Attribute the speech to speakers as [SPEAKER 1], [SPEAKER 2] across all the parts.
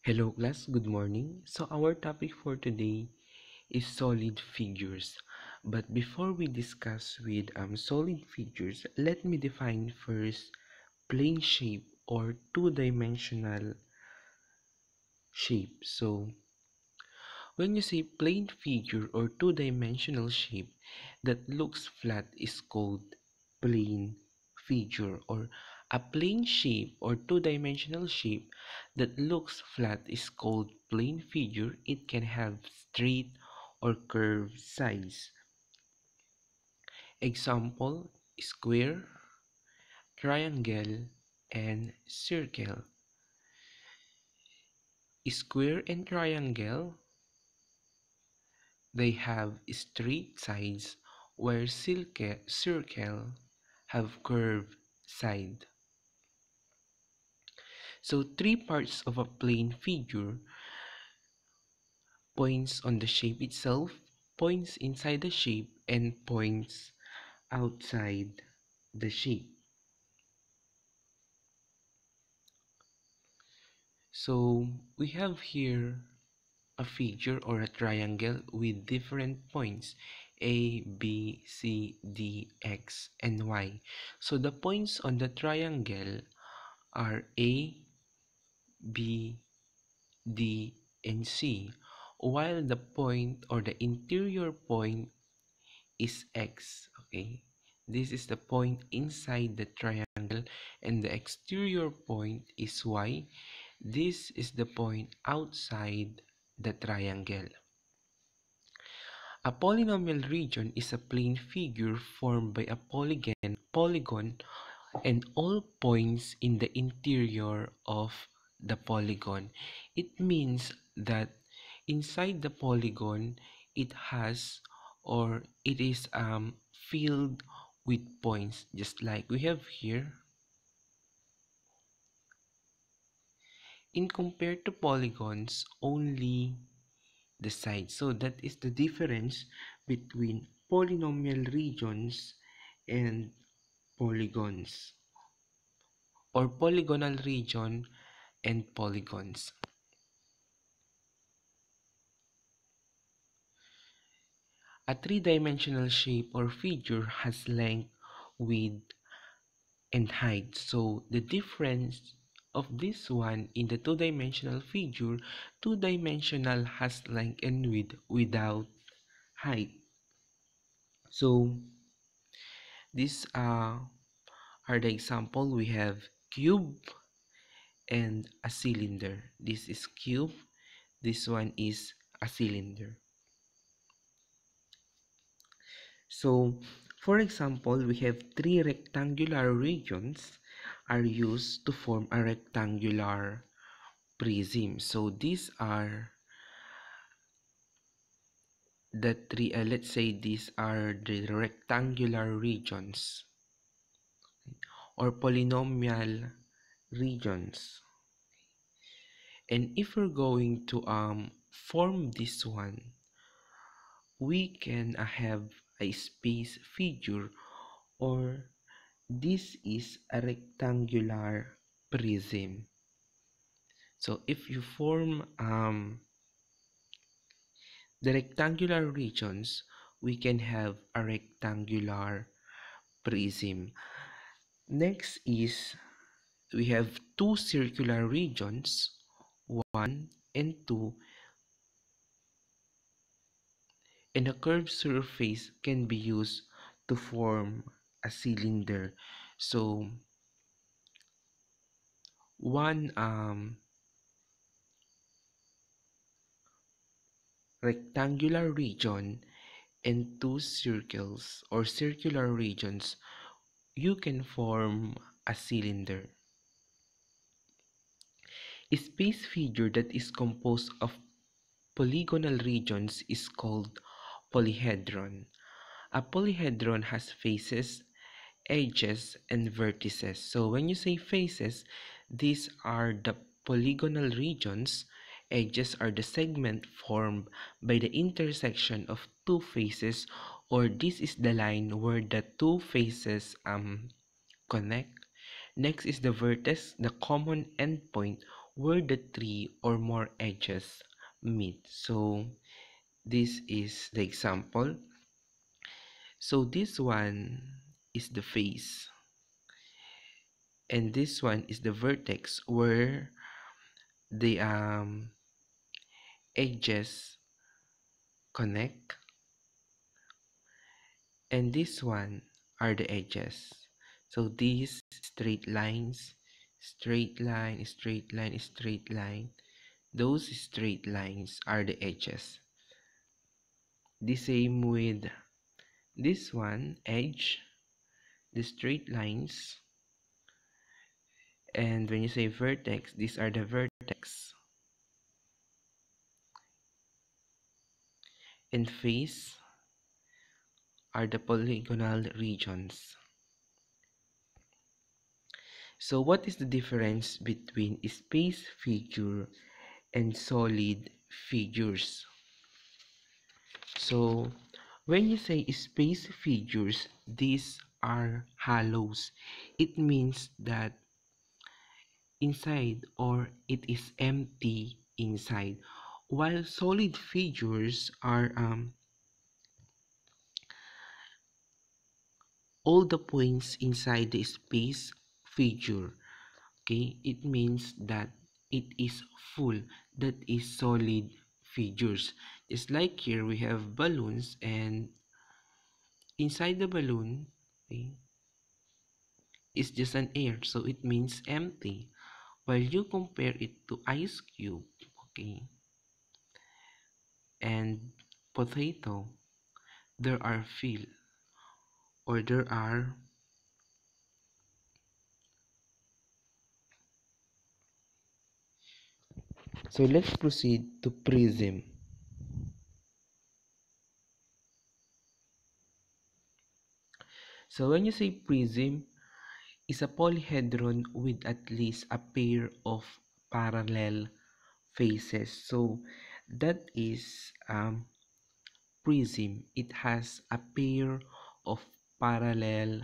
[SPEAKER 1] Hello class, good morning. So our topic for today is solid figures. But before we discuss with solid figures, let me define first plane shape or two-dimensional shape. So when you say plane figure or two-dimensional shape that looks flat is called plane figure, or a plane shape or two-dimensional shape that looks flat is called plane figure. It can have straight or curved sides. Example: square, triangle, and circle. Square and triangle, they have straight sides, where circle have curved side. So three parts of a plane figure: points on the shape itself, points inside the shape, and points outside the shape. So we have here a figure or a triangle with different points A, B, C, D, X, and Y. So the points on the triangle are A, B, D, and C, while the point or the interior point is X. Okay, this is the point inside the triangle, and the exterior point is Y. This is the point outside the triangle. A polynomial region is a plane figure formed by a polygon and all points in the interior of the polygon. It means that inside the polygon it has, or it is filled with points, just like we have here. In compared to polygons, only the sides. So that is the difference between polynomial regions and polygons, or polygonal region and polygons. A three-dimensional shape or figure has length, width, and height. So the difference of this one in the two-dimensional figure, two-dimensional has length and width without height. So these are the example. We have cube and a cylinder. This is cube, this one is a cylinder. So for example, we have three rectangular regions are used to form a rectangular prism. So these are the three, let's say these are the rectangular regions or polynomial regions. And if we're going to form this one, we can have a space figure, or this is a rectangular prism. So if you form the rectangular regions, we can have a rectangular prism. Next is we have two circular regions, 1 and 2, and a curved surface can be used to form a cylinder. So one rectangular region and two circles or circular regions, you can form a cylinder. A space figure that is composed of polygonal regions is called polyhedron. A polyhedron has faces, edges, and vertices. So when you say faces, these are the polygonal regions. Edges are the segment formed by the intersection of two faces, or this is the line where the two faces connect. Next is the vertex, the common endpoint where the three or more edges meet. So this is the example. So this one is the face, and this one is the vertex where the edges connect, and this one are the edges. So these straight lines, straight line, straight line, straight line, those straight lines are the edges. The same with this one, edge, the straight lines, and when you say vertex, these are the vertex. And face are the polygonal regions. So what is the difference between space figure and solid figures? So when you say space figures, these are hollows. It means that inside, or it is empty inside, while solid figures are all the points inside the space figure. Okay, it means that it is full. That is solid figures. Just like here we have balloons, and inside the balloon, okay, is just an air, so it means empty. While you compare it to ice cube, okay, and potato, there are fill, or there are. So let's proceed to prism. So when you say prism, is a polyhedron with at least a pair of parallel faces. So that is prism. It has a pair of parallel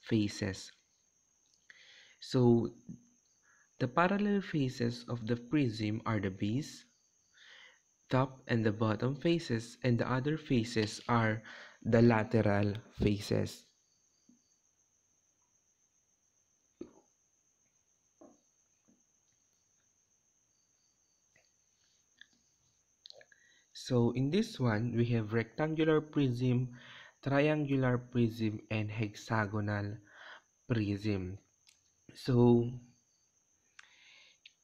[SPEAKER 1] faces. So the parallel faces of the prism are the base, top, and the bottom faces, and the other faces are the lateral faces. So in this one, we have rectangular prism, triangular prism, and hexagonal prism. So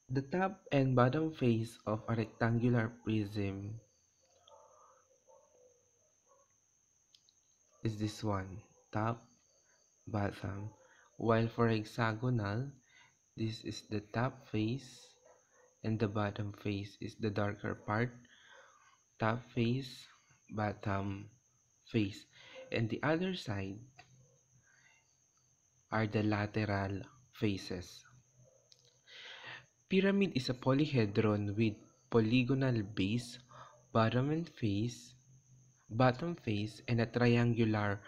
[SPEAKER 1] the top and bottom face of a rectangular prism is this one, top, bottom. While for hexagonal, this is the top face, and the bottom face is the darker part, top face, bottom face. And the other side are the lateral faces. Pyramid is a polyhedron with polygonal base, bottom and face, bottom face, and a triangular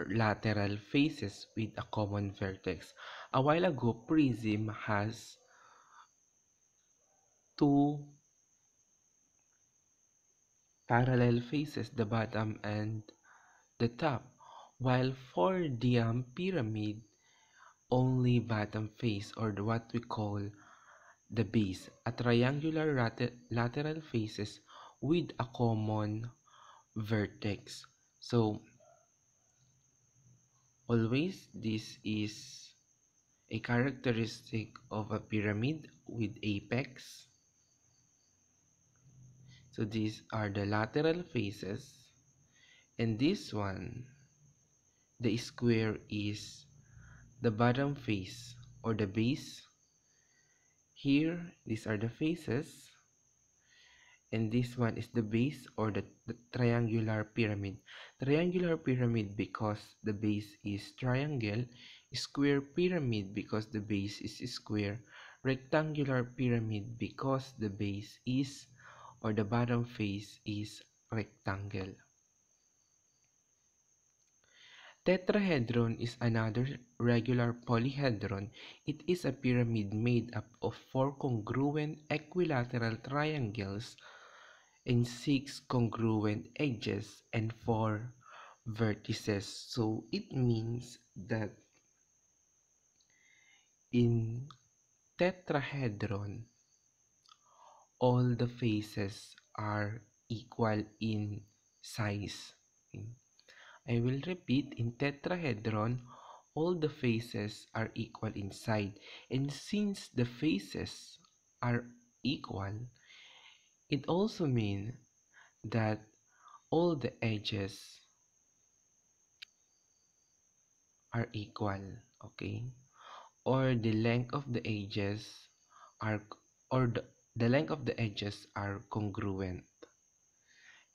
[SPEAKER 1] lateral faces with a common vertex. A while ago, prism has two parallel faces, the bottom and the top, while for the pyramid, only bottom face, or what we call the base, a triangular lateral faces with a common vertex. So always this is a characteristic of a pyramid with apex. So these are the lateral faces, and this one, the square, is the bottom face or the base. Here, these are the faces, and this one is the base, or the triangular pyramid. Triangular pyramid because the base is triangle, square pyramid because the base is square, rectangular pyramid because the base is, or the bottom face is, rectangle. Tetrahedron is another regular polyhedron. It is a pyramid made up of four congruent equilateral triangles and six congruent edges and four vertices. So it means that in tetrahedron, all the faces are equal in size. I will repeat, in tetrahedron, all the faces are equal in side. And since the faces are equal, it also means that all the edges are equal, okay? Or the length of the edges are or the length of the edges are congruent.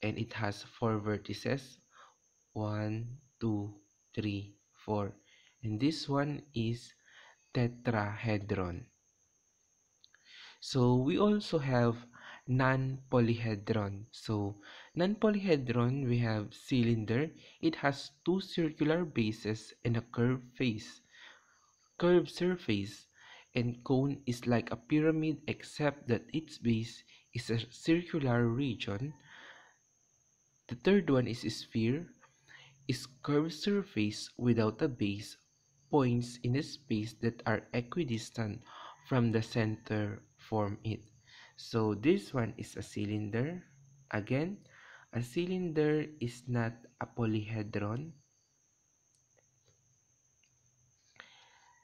[SPEAKER 1] And it has four vertices, 1, 2, 3, 4. And this one is tetrahedron. So we also have non-polyhedron. So non-polyhedron, we have cylinder. It has two circular bases and a curved surface. And cone is like a pyramid except that its base is a circular region. The third one is sphere. Is curved surface without a base, points in a space that are equidistant from the center form it. So this one is a cylinder. Again, a cylinder is not a polyhedron.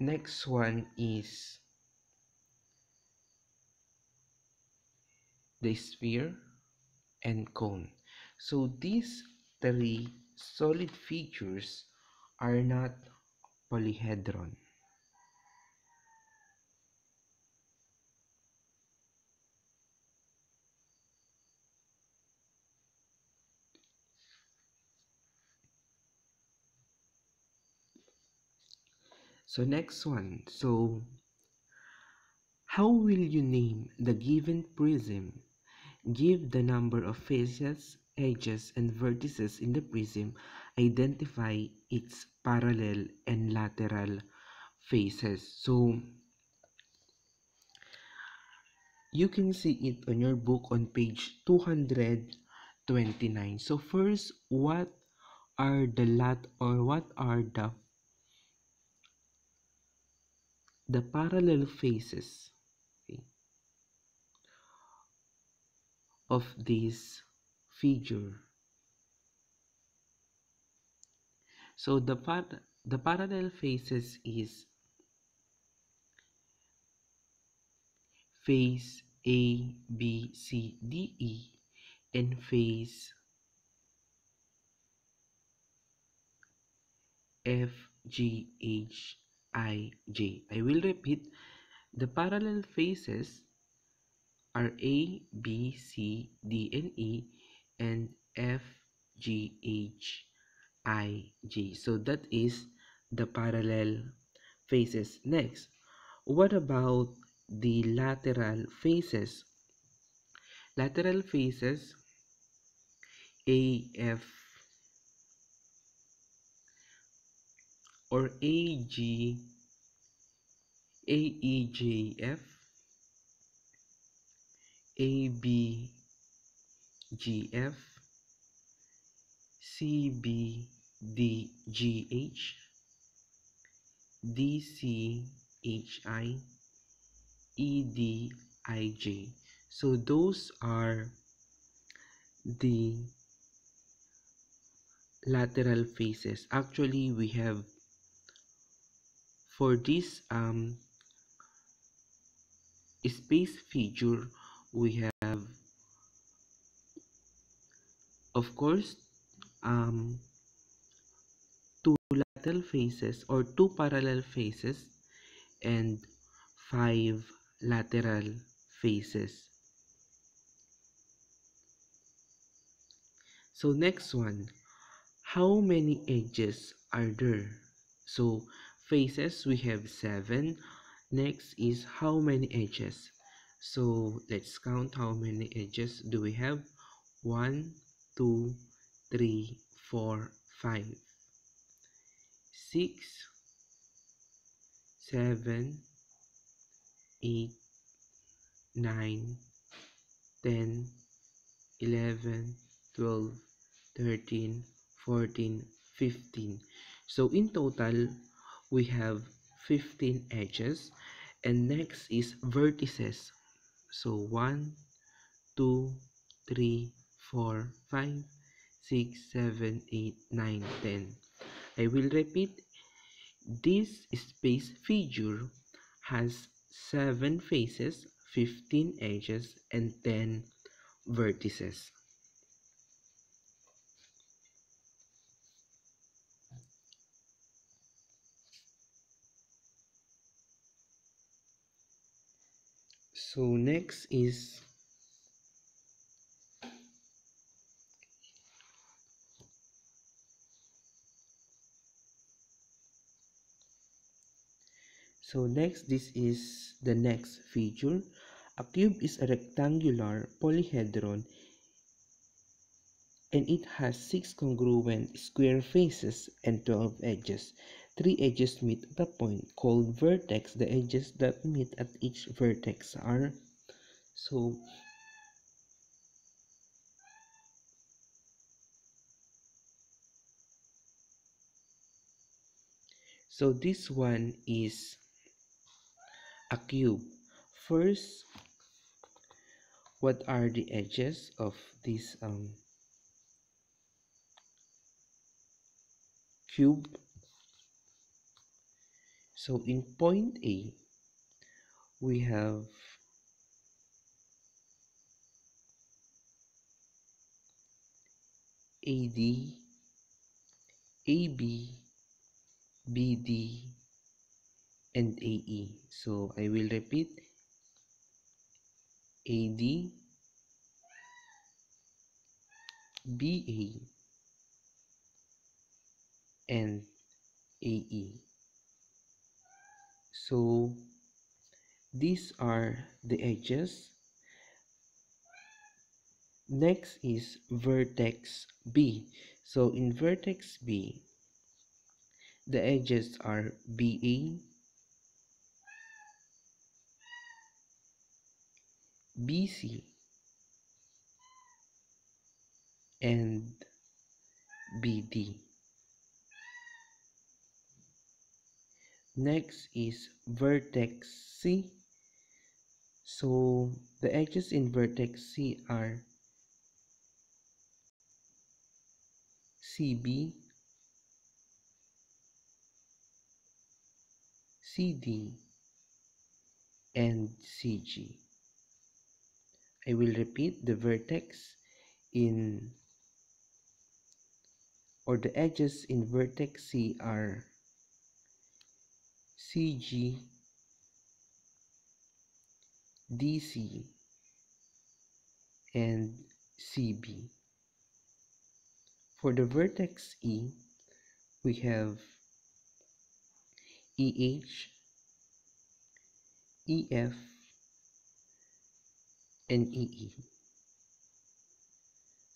[SPEAKER 1] Next one is the sphere and cone. So these three solid features are not polyhedron. So next one. So how will you name the given prism? Give the number of faces, edges, and vertices in the prism. Identify its parallel and lateral faces. So you can see it on your book on page 229. So first, what are the parallel faces, okay, of this figure? So the parallel faces is face A, B, C, D, E, and face F, G, H, I, J. I will repeat, the parallel faces are A, B, C, D, and E, and F, G, H, I, J. So that is the parallel faces. Next, what about the lateral faces? Lateral faces AF or AG, AEJF, ABGF, CBDGH, DCHI, EDIJ. So those are the lateral faces. Actually, we have for this space figure, we have, of course, two lateral faces or two parallel faces and five lateral faces. So next one, how many edges are there? So faces, we have 7. Next is how many edges? So let's count how many edges do we have. 1, 2, 3, 4, 5. 6, 7, 8, 9, 10, 11, 12, 13, 14, 15. So in total, we have 15 edges. And next is vertices. So 1, 2, 3, 4, 5, 6, 7, 8, 9, 10. I will repeat. This space figure has 7 faces, 15 edges, and 10 vertices. So next is this is the next figure. A cube is a rectangular polyhedron and it has 6 congruent square faces and 12 edges. 3 edges meet at a point called vertex. The edges that meet at each vertex are so this one is a cube. First, what are the edges of this cube? So in point A, we have AD, AB, BD, and AE. So I will repeat AD, BA, and AE. So these are the edges. Next is vertex B. So in vertex B, the edges are BA, BC, and BD. Next is vertex C. So the edges in vertex C are CB, CD, and CG. I will repeat the vertex in the edges in vertex C are CG, DC, and CB. For the vertex E, we have EH, EF, and EE.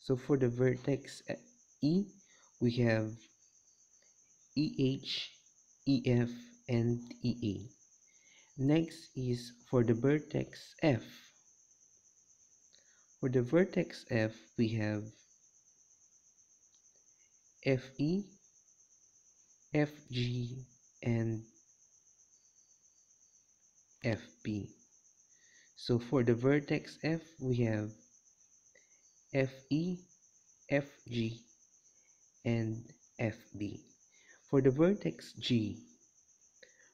[SPEAKER 1] So for the vertex E, we have EH, EF, and EA. Next is for the vertex F. For the vertex F, we have FE, FG, and FP. So for the vertex F, we have FE, FG, and FB. For the vertex G,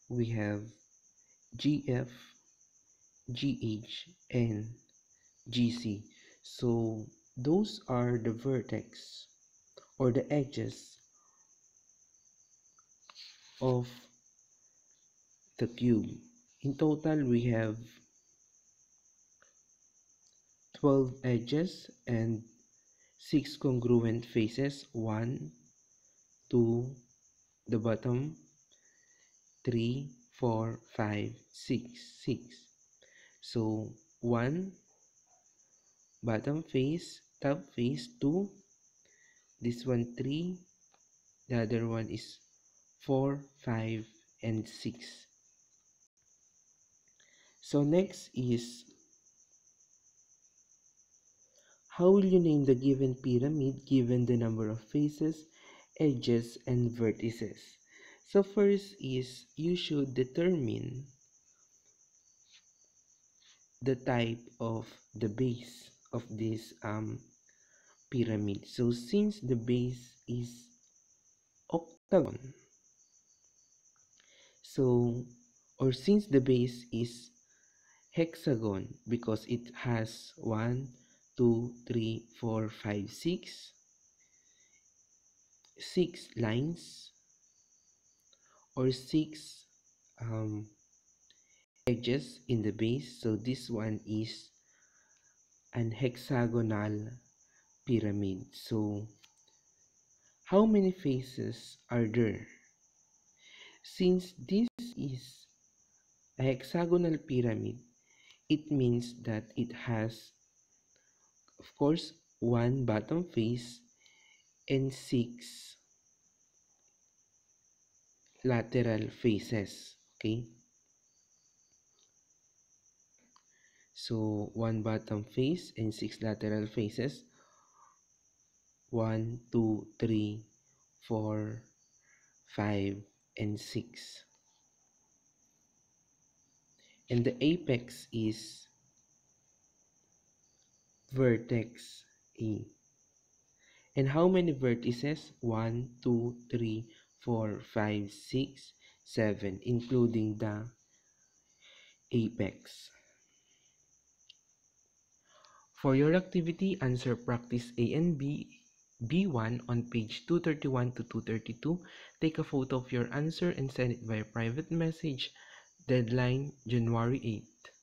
[SPEAKER 1] we have GF, GH, and GC. So those are the vertex or the edges of the cube. In total, we have 12 edges and 6 congruent faces. 1, 2, the bottom, 3, 4, 5, 6, 6. So 1, bottom face, top face, 2, this one 3, the other one is 4, 5, and 6. So next is, how will you name the given pyramid given the number of faces, edges, and vertices? So first is, you should determine the type of the base of this pyramid. So since the base is octagon, so, or since the base is hexagon, because it has 1, 2, 3, 4, 5, 6 lines, or 6 um, edges in the base. So this one is an hexagonal pyramid. So how many faces are there? Since this is a hexagonal pyramid, it means that it has, of course, one bottom face and 6 lateral faces. Okay, so one bottom face and 6 lateral faces. 1, 2, 3, 4, 5, and 6. And the apex is vertex A. And how many vertices? 1, 2, 3, 4, 5, 6, 7, including the apex. For your activity, answer practice A and B, B1 on page 231 to 232. Take a photo of your answer and send it via private message. Deadline January 8th.